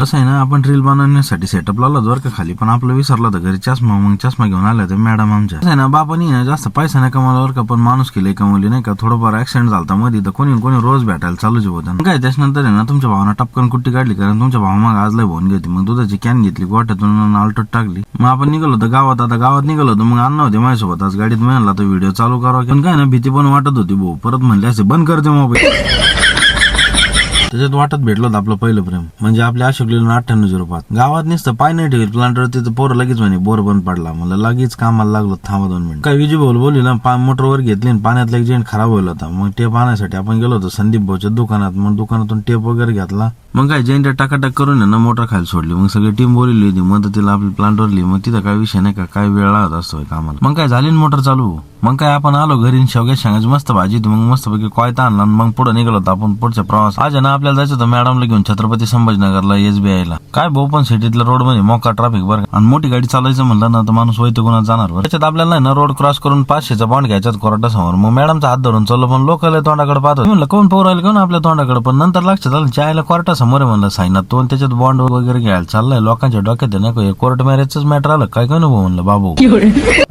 कसं आहे ना, आपण रील बनवण्यासाठी सेटअप लावला बरं का खाली, पण आपलं विसरला तर घरी चष्मा. मग चष्मा घेऊन आला तर मॅडम आमच्या कसं आहे ना, बापानी ना जास्त पैसा नाही कमावला बरं का, पण माणूस केले कमवली नाही का. थोडंफार ऍक्सिडेंट झालता मध्ये, तर कोणी रोज भेटायला चालूच होतं काय. त्याच्यानंतर आहे ना तुमच्या भावानं टपकन कुट्टी काढली, कारण तुमच्या भावा मग आज लय भोन घेतली. मग दुधाची कॅन घेतली, गोठ्यातून आलटत टाकली. मग आपण निघालो होतो गावात. आता गावात निघालो होतो, मग अण्णा होते माझ्यासोबत आज गाडीत. म्हणला तो व्हिडिओ चालू करावा, पण काय ना भीती पण वाटत होती भाऊ. परत म्हणले असे बंद करते मोबाईल. त्याच्यात वाटत भेटलं होतं आपलं पहिलं प्रेम, म्हणजे आपल्या अशोकलीला 9805. गावात नुसतं पाय नाही ठेवलं प्लांटर, तिथं पोरं लगेच म्हणे बोर बंद पडला. मला लगेच कामाला लागलो, थांबा 2 मिनिट. काय विजय बोलली ना, मोटरवर घेतली आणि पाण्यातला एक जेंट खराब होईल होता. मग टेप आणण्यासाठी आपण गेलो होतो संदीप भाऊच्या दुकानात. मग दुकानातून टेप वगैरे घेतला. मग काय जेंट टाकाटाक करून ना मोटर खाली सोडली. मग सगळी टीम बोलली होती मदतीला आपली प्लांटवरली. मग तिथं काय विषय नाही का, काय वेळ लागत असतो कामाला. मग काय झाली मोटर चालू. मग काय आपण आलो घरी, शेवग्या शेंगाची मस्त भाजी होती. मग मस्तपैकी कोयता आणला. मग पुढे निघालो होतो आपण पुढच्या प्रवास. आज ना आपल्याला जायचं होतं मॅडमला घेऊन छत्रपती संभाजीनगरला SBI ला. काय भाऊ, पण सिटीतल्या रोड मध्ये मोका ट्रॅफिक बरं. आणि मोठी गाडी चालायचं म्हणलं ना तर माणूस वैतगुणात जाणार बरं. त्याच्यात आपल्याला ना रोड क्रॉस करून 500चा बॉन्ड घ्यायचा कोर्टा समोर. मग मॅडमचा हात धरून चाललो, पण लोकल तोंडाकडे पाहतो. म्हणलं कोण पोर राहिले कोण आपल्या तोंडाकडे. पण नंतर लक्षात आलं चायला कोर्टा समोर आहे म्हणलं साईनाथ तो, त्याच्यात बॉन्ड वगैरे घ्यायला चाललाय. लोकांच्या डोक्यात नाही कोर्ट मॅरेजच मॅटर आलं काय भाऊ. म्हणलं बाबू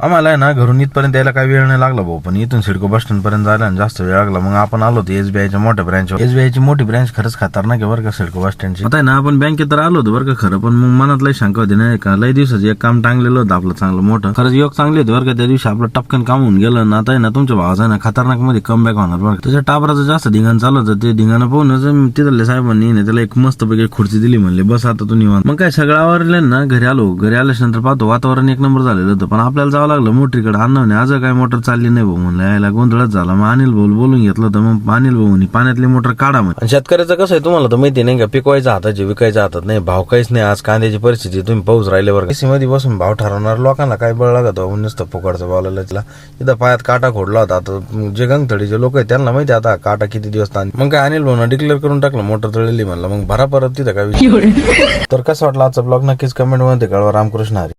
आम्हाला ना घरून इथपर्यंत यायला काही वेळ नाही लागला भाऊ, पण इथून सिडको बस स्टँड पर्यंत जायला जास्त वेळ लागला. मग आपण आलो होतो SBIच्या मोठ्या ब्रँच. SBIची मोठी ब्रँच खरंच खतरनाक आहे बरं का सिडको बस स्टँडची. आता ना आपण बँकेत तर आलो होतो बरं का खरं, पण मग मनात लई शंका होती नाही का. लई दिवसाचं एक काम टांगलेलं होतं आपलं चांगलं मोठं. खरंच योग चांगले होते बरं का. त्या दिवशी आपलं टपकन काम होऊन गेलं ना. आता आहे ना तुमच्या भावाचा ना खतरनाक मध्ये कमबॅक होणार बरं. त्याच्या टाबराचं जास्त धिंगाण चालू होतं. ते धिंगाणं पाहून तिथल्या साहेबांनी त्याला एक मस्त पैकी खुर्ची दिली. म्हणले बस आता तू निवांत. मग काय सगळं आवरले ना, घरी आलो. घरी आल्याच्या नंतर पाहतो वातावरण एक नंबर झालेलं होतं, पण आपल्याला जावं लागलं मोटरीकडे. अण्णाने आज काय मोटर चालली नाही भाऊ. म्हणलं यायला गोंधळच झाला. मग अनिल भाऊ बोलून घेतलं होतं. मग अनिल भाऊनी पाण्यातली मोटर काढा. मग शेतकऱ्याचं कसं आहे तुम्हाला तर माहिती नाही का, पिकवायचं हाताचे विकायच्या हातात नाही. भाव काहीच नाही. आज कांद्याची परिस्थिती तुम्ही पाऊस राहिले बरं. AC मध्ये बसून भाव ठरवणार लोकांना काय बळ लागत हो. नुसतं फुकटचं बोलायला तिला. इथं पायात काटा खोडला होता. आता जे गंगथडीचे लोक आहेत त्यांना माहिती आता काटा किती दिवस ताण. मग काय अनिल भाऊना डिक्लेअर करून टाकलं मोटर तळली. म्हणलं मग भरा परत तिथं काय. तर कसं वाटलं आजचा ब्लॉग नक्कीच कमेंट मध्ये कळवा. रामकृष्ण हरी.